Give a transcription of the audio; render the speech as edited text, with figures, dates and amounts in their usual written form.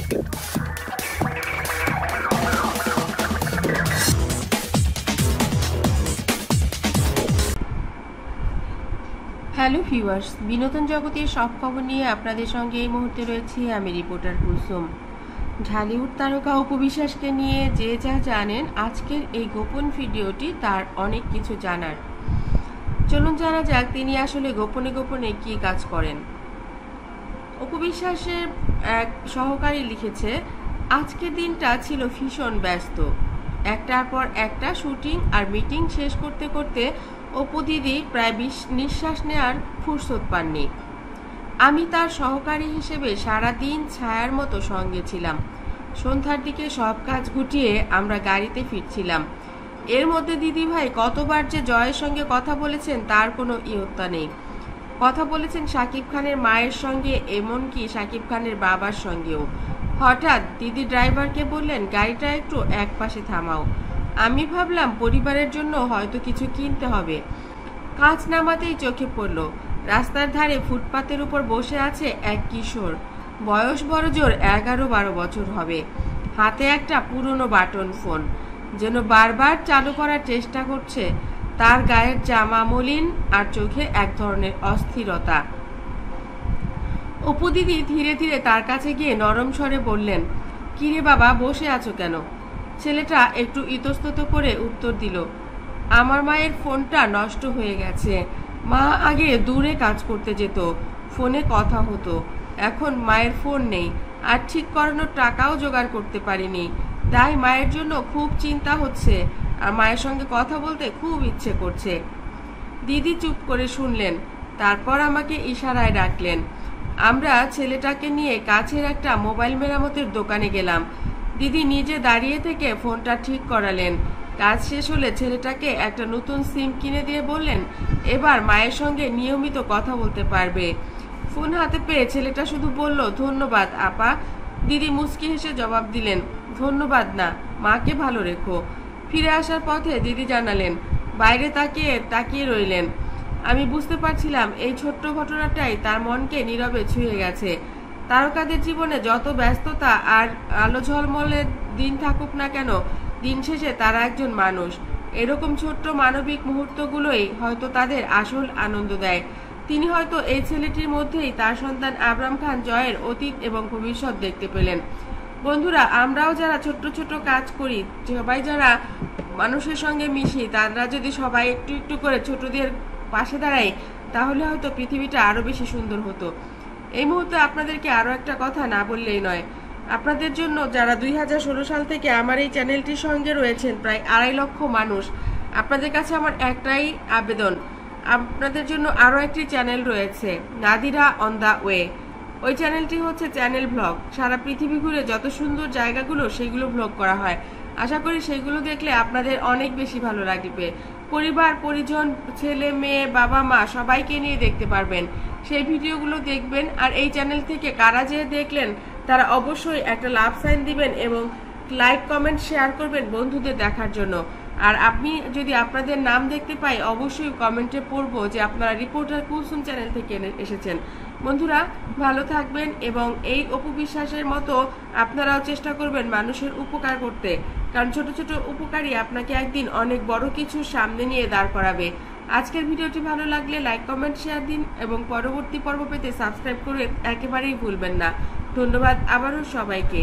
Hello viewers, বিনোদন জগতের সব খবর নিয়ে আপনাদের সঙ্গে এই মুহূর্তে রয়েছি আমি রিপোর্টার কুলসুম। ঢালিউড তারকা অপু বিশ্বাসকে নিয়ে যে যা জানেন, আজকের এই গোপন ভিডিওটি তার অনেক কিছু জানার। চলুন জানা যাক তিনি আসলে গোপনে গোপনে কি কাজ করেন। অপু বিশ্বাসের এক সহকারী লিখেছে, আজকের দিনটা ছিল ভীষণ ব্যস্ত। একটার পর একটা শুটিং আর মিটিং শেষ করতে করতে অপু দিদি প্রায় নিঃশ্বাস নেওয়ার ফুরসত পাননি। আমি তার সহকারী হিসেবে সারাদিন ছায়ার মতো সঙ্গে ছিলাম। সন্ধ্যার দিকে সব কাজ গুটিয়ে আমরা গাড়িতে ফিরছিলাম। এর মধ্যে দিদিভাই কতবার যে জয়ের সঙ্গে কথা বলেছেন তার কোনো ইয়ত্তা নেই। কথা বলেছেন শাকিব খানের মায়ের সঙ্গে, এমনকি শাকিব খানের বাবার সঙ্গেও। হঠাৎ দিদি ড্রাইভারকে বললেন, গাড়িটা একটু এক পাশে থামাও। আমি ভাবলাম পরিবারের জন্য হয়তো কিছু কিনতে হবে। কাঁচ নামাতেই চোখে পড়ল, রাস্তার ধারে ফুটপাতের উপর বসে আছে এক কিশোর। বয়স বড়জোর 11-12 বছর হবে। হাতে একটা পুরনো বাটন ফোন, যেন বারবার চালু করার চেষ্টা করছে। তার গায়ের জামা মলিন আর চোখে এক ধরনের অস্থিরতা। অপু দিদি ধীরে ধীরে তার কাছে গিয়ে নরম স্বরে বললেন, কিরে বাবা, বসে আছো কেন? ছেলেটা একটু ইতস্তত করে উত্তর দিল, আমার মায়ের ফোনটা নষ্ট হয়ে গেছে। মা আগে দূরে কাজ করতে যেত, ফোনে কথা হতো। এখন মায়ের ফোন নেই, আর ঠিক করানোর টাকাও জোগাড় করতে পারিনি। তাই মায়ের জন্য খুব চিন্তা হচ্ছে, আর মায়ের সঙ্গে কথা বলতে খুব ইচ্ছে করছে। দিদি চুপ করে শুনলেন, তারপর আমাকে ইশারায় ডাকলেন। আমরা ছেলেটাকে নিয়ে কাছের একটা মোবাইল মেরামতের দোকানে গেলাম। দিদি নিজে দাঁড়িয়ে থেকে ফোনটা ঠিক করালেন। কাজ শেষ হলে ছেলেটাকে একটা নতুন সিম কিনে দিয়ে বললেন, এবার মায়ের সঙ্গে নিয়মিত কথা বলতে পারবে। ফোন হাতে পেয়ে ছেলেটা শুধু বলল, ধন্যবাদ আপা। দিদি মুচকি হেসে জবাব দিলেন, ধন্যবাদ না, মাকে ভালো রেখো। ফিরে আসার পথে দিদি জানালেন, বাইরে তাকিয়ে তাকিয়ে রইলেন। আমি বুঝতে পারছিলাম এই ছোট্ট ঘটনাটাই তার মনকে নীরবে ছুঁয়ে গেছে। তারকাদের জীবনে যত ব্যস্ততা আর আলো ঝলমলের দিন থাকুক না কেন, দিন শেষে তারা একজন মানুষ। এরকম ছোট্ট মানবিক মুহূর্তগুলোই হয়তো তাদের আসল আনন্দ দেয়। তিনি হয়তো এই ছেলেটির মধ্যেই তার সন্তান আবরাম খান জয়ের অতীত এবং ভবিষ্যৎ দেখতে পেলেন। বন্ধুরা, আমরাও যারা ছোট্ট ছোট্ট কাজ করি, সবাই যারা মানুষের সঙ্গে মিশি, তারা যদি সবাই একটু একটু করে ছোটদের পাশে দাঁড়াই, তাহলে হয়তো পৃথিবীটা আরো বেশি সুন্দর হতো। এই মুহূর্তে আপনাদেরকে আরো একটা কথা না বললেই নয়। আপনাদের জন্য যারা 2016 সাল থেকে আমার এই চ্যানেলটির সঙ্গে রয়েছেন, প্রায় 2.5 লক্ষ মানুষ, আপনাদের কাছে আমার একটাই আবেদন, আপনাদের জন্য আরো একটি চ্যানেল রয়েছে, নাদিরা অন দা ওয়ে। ওই চ্যানেলটি হচ্ছে চ্যানেল ব্লগ। সারা পৃথিবী ঘুরে যত সুন্দর জায়গাগুলো সেগুলো ব্লগ করা হয়। আশা করি সেগুলো দেখলে আপনাদের অনেক বেশি ভালো লাগবে। পরিবার পরিজন, ছেলে মেয়ে, বাবা মা সবাইকে নিয়ে দেখতে পারবেন। সেই ভিডিওগুলো দেখবেন। আর এই চ্যানেল থেকে কারা যে দেখলেন তারা অবশ্যই একটা লাভ সাইন দিবেন এবং লাইক কমেন্ট শেয়ার করবেন বন্ধুদের দেখার জন্য। আর আপনি যদি আপনাদের নাম দেখতে পাই, অবশ্যই কমেন্টে পড়বো যে আপনারা রিপোর্টার কুলসুম চ্যানেল থেকে এসেছেন। বন্ধুরা, ভালো থাকবেন এবং এই অপু বিশ্বাসের মতো আপনারাও চেষ্টা করবেন মানুষের উপকার করতে, কারণ ছোট ছোট উপকারই আপনাকে একদিন অনেক বড় কিছুর সামনে নিয়ে দাঁড় করাবে। আজকের ভিডিওটি ভালো লাগলে লাইক কমেন্ট শেয়ার দিন এবং পরবর্তী পর্ব পেতে সাবস্ক্রাইব করে একেবারেই ভুলবেন না। ধন্যবাদ আবারও সবাইকে।